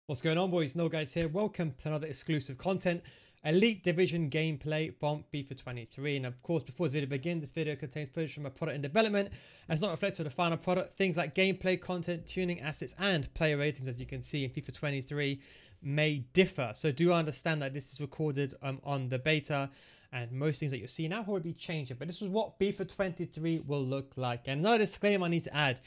What's going on, boys? No Guides here. Welcome to another exclusive content, Elite Division gameplay from FIFA 23. And of course, before this video begins, this video contains footage from a product in development and it's not reflective of the final product. Things like gameplay, content, tuning, assets, and player ratings, as you can see in FIFA 23, may differ. So do understand that this is recorded on the beta, and most things that you see now will be changing. But this is what FIFA 23 will look like. And another disclaimer I need to add.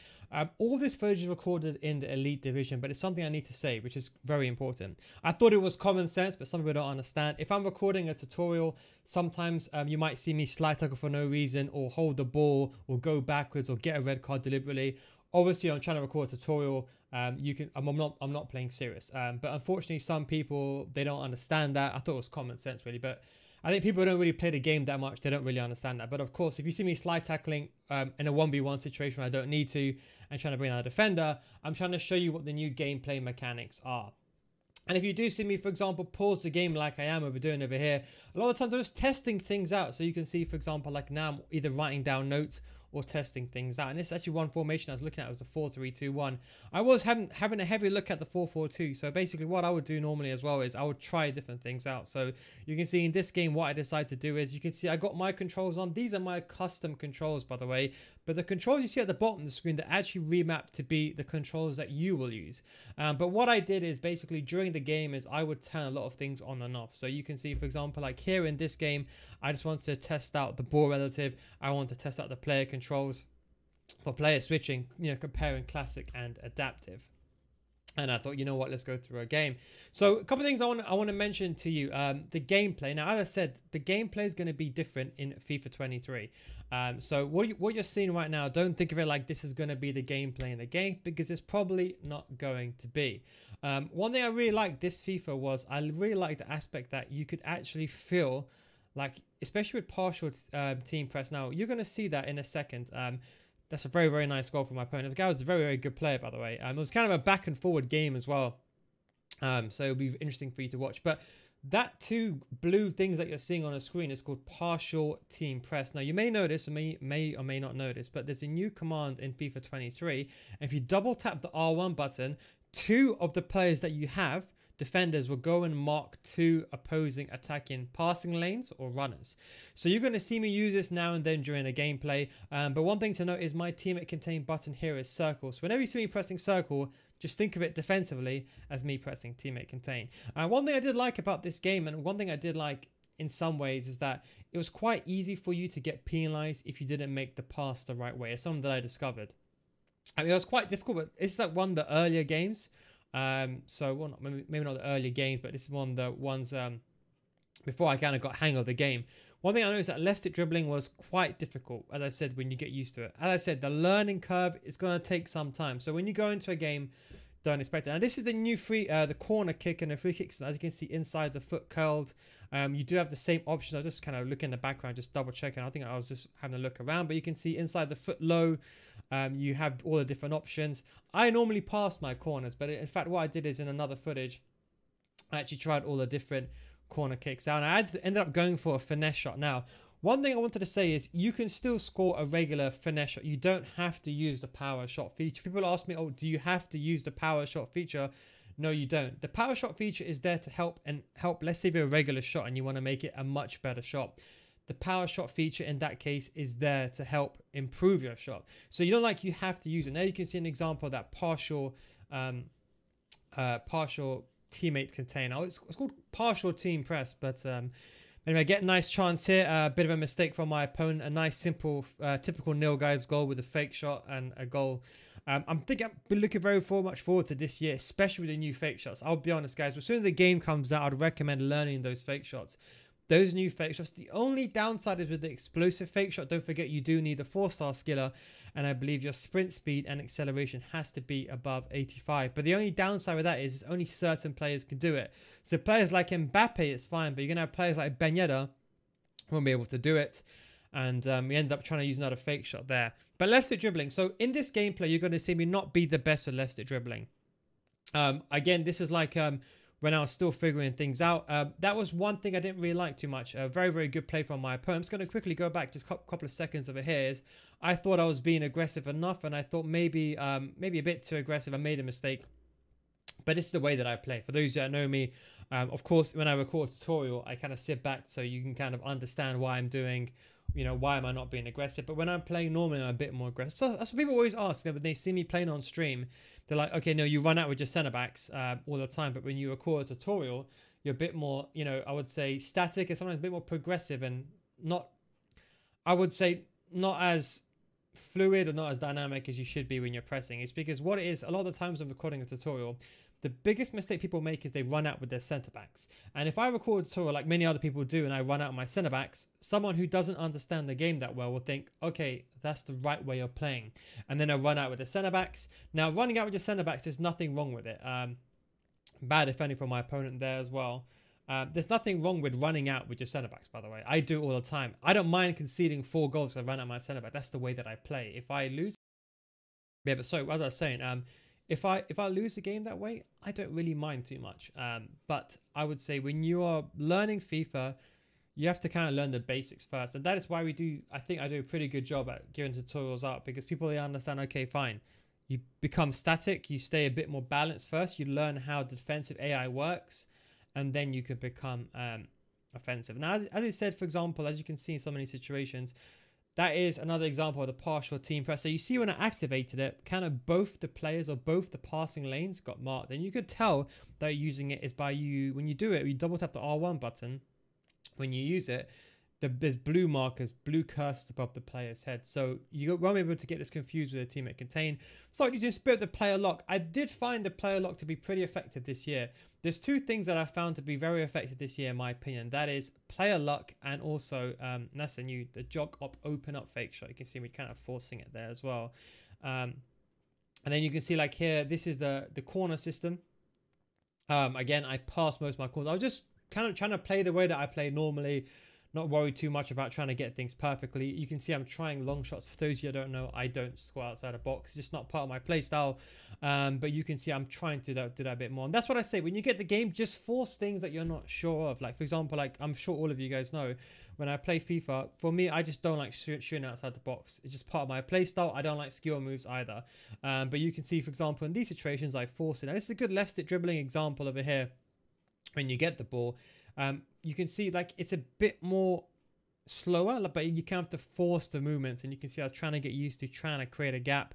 All this footage is recorded in the Elite Division, but it's something I need to say, which is very important. I thought it was common sense, but some people don't understand. If I'm recording a tutorial, sometimes you might see me slide tackle for no reason, or hold the ball, or go backwards, or get a red card deliberately. Obviously, I'm trying to record a tutorial. I'm not playing serious. But unfortunately, some people, they don't understand that. I thought it was common sense, really, but I think people who don't really play the game that much, they don't really understand that. But of course, if you see me slide tackling in a 1v1 situation where I don't need to and trying to bring out a defender, I'm trying to show you what the new gameplay mechanics are. And if you do see me, for example, pause the game like I am doing over here, a lot of times I'm just testing things out. So you can see, for example, like now I'm either writing down notes or testing things out. And this is actually one formation I was looking at. It was the 4-3-2-1. I was having a heavy look at the 4-4-2. So basically what I would do normally as well is I would try different things out. So you can see in this game what I decided to do is, you can see I got my controls on. These are my custom controls, by the way. But the controls you see at the bottom of the screen, they're actually remapped to be the controls that you will use. But what I did is basically during the game is I would turn a lot of things on and off. So you can see, for example, like here in this game, I just wanted to test out the ball relative. I want to test out the player controls for player switching, you know, comparing classic and adaptive. And I thought, you know what, let's go through a game. So a couple of things I want to mention to you. The gameplay. Now, as I said, the gameplay is going to be different in FIFA 23. So what you're seeing right now, don't think of it like this is going to be the gameplay in the game, because it's probably not going to be. One thing I really liked this FIFA was I really liked the aspect that you could actually feel like, especially with partial team press. Now, you're going to see that in a second. That's a very, very nice goal from my opponent. The guy was a very, very good player, by the way. It was kind of a back and forward game as well. So it'll be interesting for you to watch. But that two blue things that you're seeing on the screen is called partial team press. Now, you may notice, or may or may not notice, but there's a new command in FIFA 23. And if you double tap the R1 button, two of the players that you have, defenders, will go and mark two opposing attacking passing lanes or runners. So you're going to see me use this now and then during a gameplay. But one thing to note is my teammate contain button here is circle. So whenever you see me pressing circle, just think of it defensively as me pressing teammate contain. One thing I did like about this game, and one thing I did like in some ways, is that it was quite easy for you to get penalized if you didn't make the pass the right way. It's something that I discovered. I mean, it was quite difficult, but it's like one of the earlier games. So well, maybe not the earlier games, but this is one of the ones before I kind of got hang of the game. One thing I noticed that left stick dribbling was quite difficult, as I said, when you get used to it. As I said, the learning curve is going to take some time. So when you go into a game, don't expect it. And this is the new the corner kick and the free kicks. As you can see, inside the foot curled. You do have the same options. I just kind of look in the background, just double checking. I think I was just having a look around, but you can see inside the foot low, you have all the different options. I normally pass my corners, but in fact, what I did is in another footage, I actually tried all the different corner kicks out, and I ended up going for a finesse shot. Now, one thing I wanted to say is you can still score a regular finesse shot. You don't have to use the power shot feature. People ask me, oh, do you have to use the power shot feature? No, you don't. The power shot feature is there to help. Let's say if you're a regular shot and you want to make it a much better shot. The power shot feature in that case is there to help improve your shot. So you don't like you have to use it. Now you can see an example of that partial teammate contain. Oh, it's called partial team press, but anyway, get a nice chance here. A bit of a mistake from my opponent. A nice, simple, typical nil guys goal with a fake shot and a goal. I'm been looking very much forward to this year, especially with the new fake shots. I'll be honest, guys. As soon as the game comes out, I'd recommend learning those fake shots. Those new fake shots. The only downside is with the explosive fake shot. Don't forget you do need a 4-star skiller, and I believe your sprint speed and acceleration has to be above 85. But the only downside with that is only certain players can do it. So players like Mbappe, it's fine, but you're gonna have players like Ben Yedder won't be able to do it, and we end up trying to use another fake shot there. But left stick dribbling. So in this gameplay, you're going to see me not be the best with left stick dribbling. Again, this is like when I was still figuring things out. That was one thing I didn't really like too much. A very, very good play from my opponent. I'm just going to quickly go back just a couple of seconds over here. I thought I was being aggressive enough, and I thought maybe a bit too aggressive. I made a mistake. But this is the way that I play. For those that know me, of course, when I record a tutorial, I kind of sit back so you can kind of understand why I'm doing, why am I not being aggressive. But when I'm playing normally, I'm a bit more aggressive. So that's what people always ask. When they see me playing on stream, they're like, okay, no, you run out with your center backs all the time. But when you record a tutorial, you're a bit more, I would say static and sometimes a bit more progressive and not, I would say, not as fluid or not as dynamic as you should be when you're pressing. It's because what it is, a lot of the times I'm recording a tutorial, the biggest mistake people make is they run out with their centre backs. And if I record a tutorial like many other people do and I run out with my centre backs, someone who doesn't understand the game that well will think, okay, that's the right way of playing. And then I run out with the centre backs. Now, running out with your centre backs, there's nothing wrong with it. Bad defending from my opponent there as well. There's nothing wrong with running out with your centre backs, by the way. I do it all the time. I don't mind conceding 4 goals if I run out my centre back. That's the way that I play. If I lose, yeah, but sorry, what was I saying? If I lose a game that way, I don't really mind too much. But I would say when you are learning FIFA, you have to kind of learn the basics first, and that is why I think I do a pretty good job at giving tutorials out, because people, they understand, okay, fine, you become static, you stay a bit more balanced first, you learn how defensive AI works, and then you can become offensive. Now, as I said, for example, as you can see in so many situations, that is another example of the partial team press. So you see when I activated it, kind of both the players or both the passing lanes got marked. And you could tell that using it is by when you do it, you double tap the R1 button. When you use it, there's blue markers, blue cursed above the player's head. So you won't be able to get this confused with a teammate contain. So you just split the player lock. I did find the player lock to be pretty effective this year. There's 2 things that I found to be very effective this year, in my opinion. That is player luck, and also that's the jog up, open up fake shot. You can see me kind of forcing it there as well. And then you can see like here, this is the corner system. Again, I passed most of my corners. I was just kind of trying to play the way that I play normally. Not worry too much about trying to get things perfectly. You can see I'm trying long shots. For those of you who don't know, I don't score outside the box. It's just not part of my play style. But you can see I'm trying to do that a bit more. And that's what I say. When you get the game, just force things that you're not sure of. Like, for example, like I'm sure all of you guys know, when I play FIFA, for me, I just don't like shooting outside the box. It's just part of my play style. I don't like skill moves either. But you can see, for example, in these situations, I force it. And this is a good left stick dribbling example over here. When you get the ball, you can see like it's a bit more slower, but you kind of have to force the movements, and you can see I was trying to get used to trying to create a gap.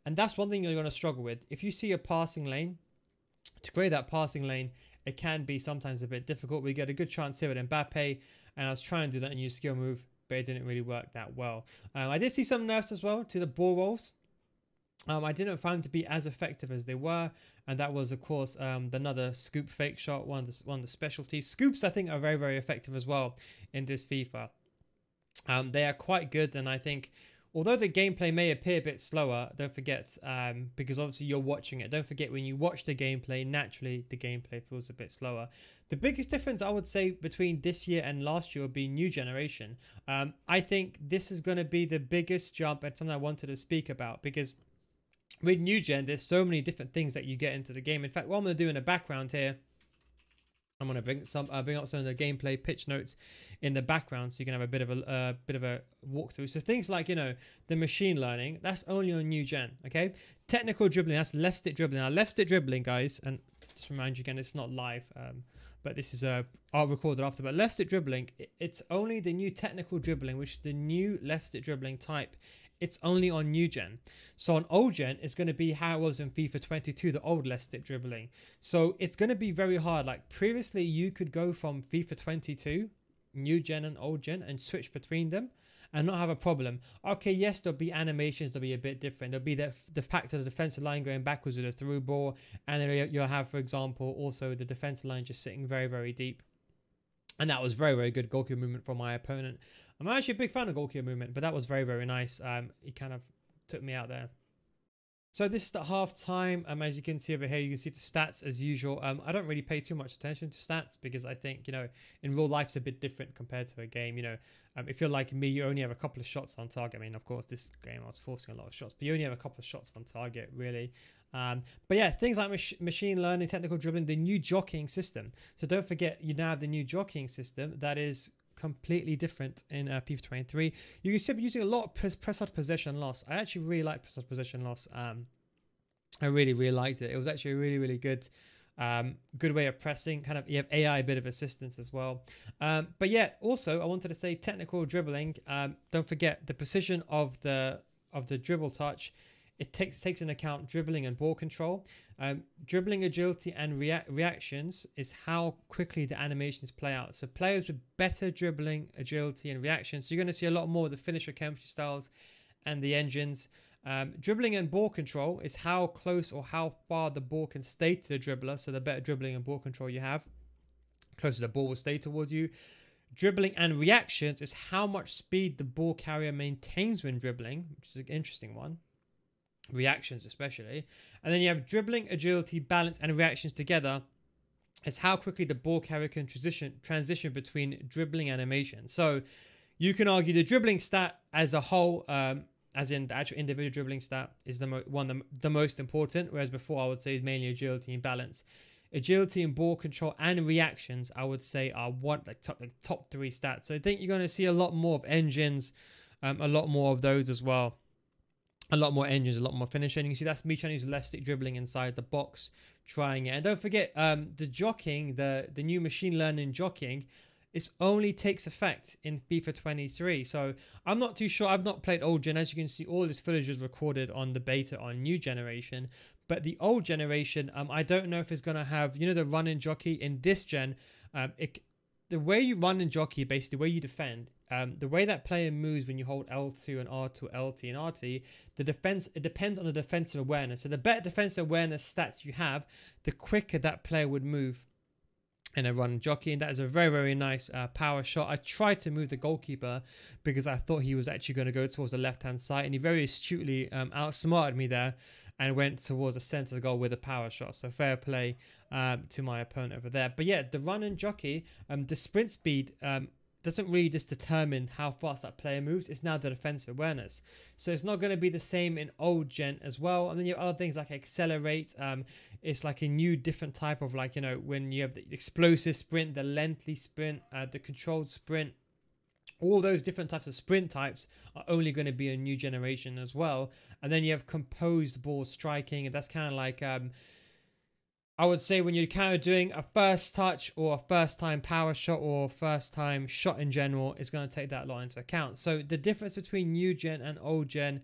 And that's one thing you're going to struggle with. If you see a passing lane, to create that passing lane, it can be sometimes a bit difficult. We get a good chance here with Mbappe, and I was trying to do that and use skill move, but it didn't really work that well. I did see some nerfs as well to the ball rolls. I didn't find them to be as effective as they were, and that was, of course, another scoop fake shot, one of the specialties. Scoops, I think, are very, very effective as well in this FIFA. They are quite good, and I think, although the gameplay may appear a bit slower, don't forget, because obviously you're watching it, don't forget when you watch the gameplay, naturally the gameplay feels a bit slower. The biggest difference, I would say, between this year and last year would be new generation. I think this is going to be the biggest jump, and something I wanted to speak about, because with new gen, there's so many different things that you get into the game. In fact, what I'm going to do in the background here, I'm going to bring up some of the gameplay pitch notes in the background, so you can have a bit of a walkthrough. So things like, the machine learning, that's only on new gen. Okay, technical dribbling, that's left stick dribbling. Now left stick dribbling, guys, and just remind you again, it's not live, but this is I'll record it after. But left stick dribbling, it's only the new technical dribbling, which is the new left stick dribbling type. It's only on new gen. So on old gen, it's going to be how it was in FIFA 22, the old left stick dribbling. So it's going to be very hard. Like previously, you could go from FIFA 22, new gen and old gen, and switch between them and not have a problem. Okay, yes, there'll be animations, there'll be a bit different. There'll be the fact of the defensive line going backwards with a through ball. And then you'll have, for example, also the defensive line just sitting very, very deep. And that was very, very good goalkeeper movement from my opponent. I'm actually a big fan of goalkeeper movement, but that was very, very nice. He kind of took me out there. So this is the half time. As you can see over here, you can see the stats as usual. I don't really pay too much attention to stats because I think, in real life it's a bit different compared to a game. If you're like me, you only have a couple of shots on target. I mean, of course, this game I was forcing a lot of shots, but you only have a couple of shots on target, really. But yeah, things like machine learning, technical dribbling, the new jockeying system. So don't forget, you now have the new jockeying system that is completely different in FIFA 23. You can still be using a lot of press out possession loss. I actually really like press out possession loss I really, really liked it. It was actually a really, really good good way of pressing. Kind of, you have AI, a bit of assistance as well. But yeah, also I wanted to say technical dribbling. Don't forget the precision of the dribble touch. It takes into account dribbling and ball control. Dribbling agility and reactions is how quickly the animations play out. So players with better dribbling agility and reactions, so you're going to see a lot more of the finisher chemistry styles and the engines. Dribbling and ball control is how close or how far the ball can stay to the dribbler. So the better dribbling and ball control you have, closer the ball will stay towards you. Dribbling and reactions is how much speed the ball carrier maintains when dribbling, which is an interesting one. Reactions especially. And then you have dribbling, agility, balance, and reactions together is how quickly the ball carrier can transition between dribbling animations. So you can argue the dribbling stat as a whole, as in the actual individual dribbling stat, is the most important, whereas before I would say is mainly agility and balance. Agility and ball control and reactions, I would say, are top 3 stats. So I think you're going to see a lot more of engines, a lot more of those as well. A lot more engines, a lot more finishing. You can see that's me trying to use less stick dribbling inside the box, trying it. And don't forget, the jockeying, the new machine learning jockeying, it only takes effect in FIFA 23. So I'm not too sure. I've not played old gen. As you can see, all this footage is recorded on the beta on new generation. But the old generation, I don't know if it's going to have, the run-in jockey in this gen. The way you run and jockey, basically the way you defend, the way that player moves when you hold L2 and R2, LT and RT, it depends on the defensive awareness. So the better defensive awareness stats you have, the quicker that player would move in a run and jockey. And that is a very, very nice power shot. I tried to move the goalkeeper because I thought he was actually going to go towards the left-hand side, and he very astutely outsmarted me there and went towards the centre of the goal with a power shot. So fair play to my opponent over there. But yeah, the run and jockey, the sprint speed doesn't really just determine how fast that player moves. It's now the defensive awareness. So it's not going to be the same in old gen as well. And then you have other things like accelerate. It's like a new different type of, like, when you have the explosive sprint, the lengthy sprint, the controlled sprint. All those different types of sprint types are only going to be a new generation as well. And then you have composed ball striking, and that's kind of like, I would say when you're kind of doing a first touch or a first time power shot or first time shot in general, is going to take that lot into account. So the difference between new gen and old gen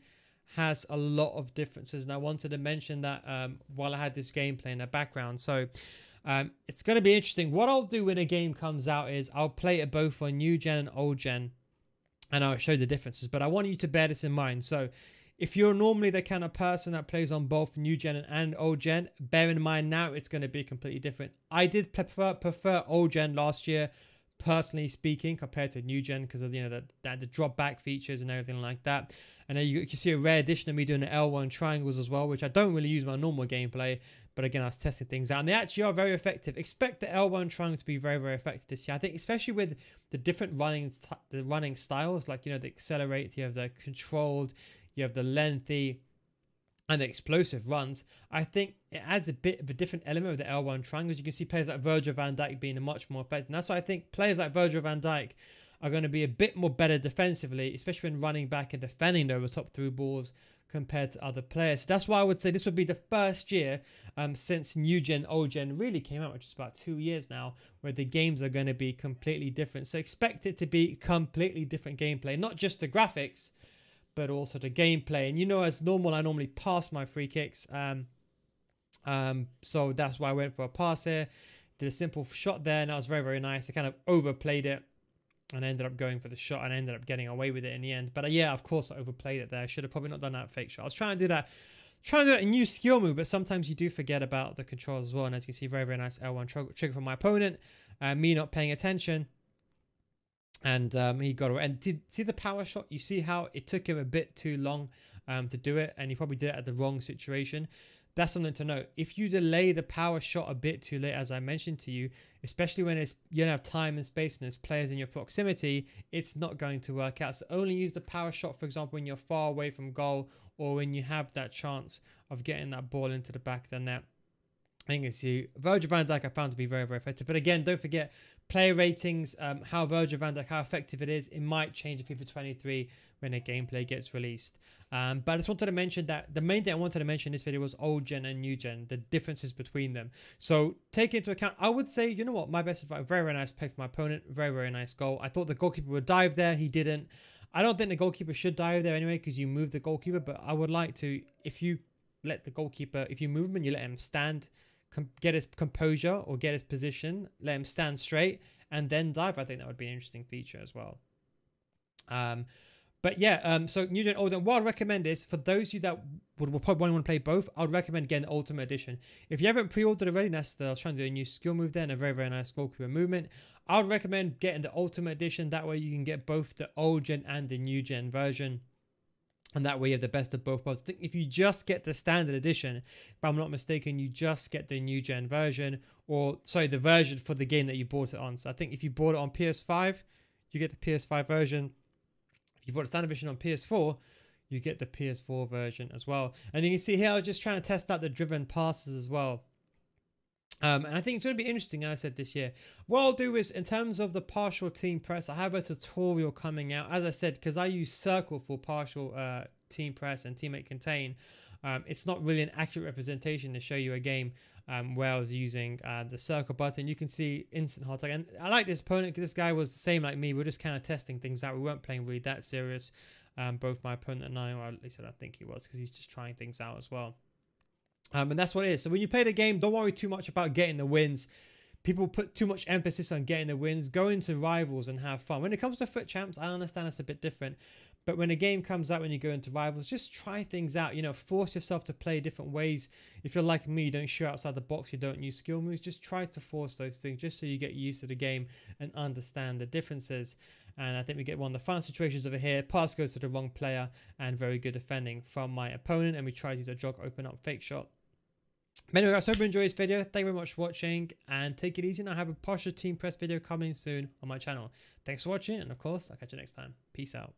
has a lot of differences. And I wanted to mention that while I had this gameplay in the background. So it's going to be interesting. What I'll do when a game comes out is I'll play it both on new gen and old gen, and I'll show the differences. But I want you to bear this in mind. So if you're normally the kind of person that plays on both new gen and old gen, bear in mind now it's going to be completely different. I did prefer old gen last year, personally speaking, compared to new gen, because of the drop back features and everything like that. And then you can see a rare addition of me doing the L1 triangles as well, which I don't really use my normal gameplay. But again, I was testing things out, and they actually are very effective. Expect the L1 triangle to be very, very effective this year. I think, especially with the different running styles, like, the accelerate, you have the controlled, you have the lengthy, and the explosive runs. I think it adds a bit of a different element of the L1 triangles. You can see players like Virgil van Dijk being much more effective. And that's why I think players like Virgil van Dijk are going to be a bit more better defensively, especially when running back and defending those top through balls compared to other players. So that's why I would say this would be the first year since new gen, old gen really came out, which is about 2 years now, where the games are going to be completely different. So expect it to be completely different gameplay, not just the graphics, but also the gameplay. And as normal, I normally pass my free kicks. So that's why I went for a pass here. Did a simple shot there, and that was very, very nice. I kind of overplayed it, and I ended up going for the shot, and I ended up getting away with it in the end. But yeah, of course, I overplayed it there. I should have probably not done that fake shot. I was trying to do that, a new skill move, but sometimes you do forget about the controls as well. And as you can see, very, very nice L1 trigger from my opponent. Me not paying attention. And he got away. And see the power shot? You see how it took him a bit too long to do it, and he probably did it at the wrong situation. That's something to note. If you delay the power shot a bit too late, as I mentioned to you, especially when you don't have time and space and there's players in your proximity, it's not going to work out. So only use the power shot, for example, when you're far away from goal, or when you have that chance of getting that ball into the back of the net. I think it's you. Virgil van Dijk I found to be very, very effective. But again, don't forget player ratings, how Virgil van Dijk, how effective it is. It might change in FIFA 23 when a gameplay gets released. But I just wanted to mention that the main thing I wanted to mention in this video was old gen and new gen, the differences between them. So take into account, I would say, you know what, my best advice, very, very nice play for my opponent. Very, very nice goal. I thought the goalkeeper would dive there. He didn't. I don't think the goalkeeper should dive there anyway because you move the goalkeeper. But I would like to, if you let the goalkeeper, if you move him and you let him stand, get his composure or get his position, let him stand straight and then dive. I think that would be an interesting feature as well. But yeah, so new gen, old gen. What I'd recommend is for those of you that would probably want to play both, I would recommend getting the Ultimate Edition. If you haven't pre-ordered already, that's I was trying to do a new skill move there and a very, very nice goalkeeper movement. I would recommend getting the Ultimate Edition. That way you can get both the old gen and the new gen version. And that way you have the best of both worlds. I think if you just get the standard edition, if I'm not mistaken, you just get the new gen version, or sorry, the version for the game that you bought it on. So I think if you bought it on PS5, you get the PS5 version. If you bought the standard edition on PS4, you get the PS4 version as well. And you can see here, I was just trying to test out the driven passes as well. And I think it's going to be interesting, as I said, this year. What I'll do is, in terms of the partial team press, I have a tutorial coming out. As I said, because I use circle for partial team press and teammate contain, it's not really an accurate representation to show you a game where I was using the circle button. You can see instant hard tag. And I like this opponent because this guy was the same like me. We were just kind of testing things out. We weren't playing really that serious. Both my opponent and I, or at least I don't think he was, because he's just trying things out as well. And that's what it is. So when you play the game, don't worry too much about getting the wins. People put too much emphasis on getting the wins. Go into rivals and have fun. When it comes to foot champs, I understand it's a bit different. But when a game comes out, when you go into rivals, just try things out. You know, force yourself to play different ways. If you're like me, you don't shoot outside the box, you don't use skill moves. Just try to force those things just so you get used to the game and understand the differences. And I think we get one of the fun situations over here. Pass goes to the wrong player and very good defending from my opponent. And we try to use a jog, open up, fake shot. But anyway, guys, hope you enjoyed this video. Thank you very much for watching and take it easy. And I have a partial team press video coming soon on my channel. Thanks for watching. And of course, I'll catch you next time. Peace out.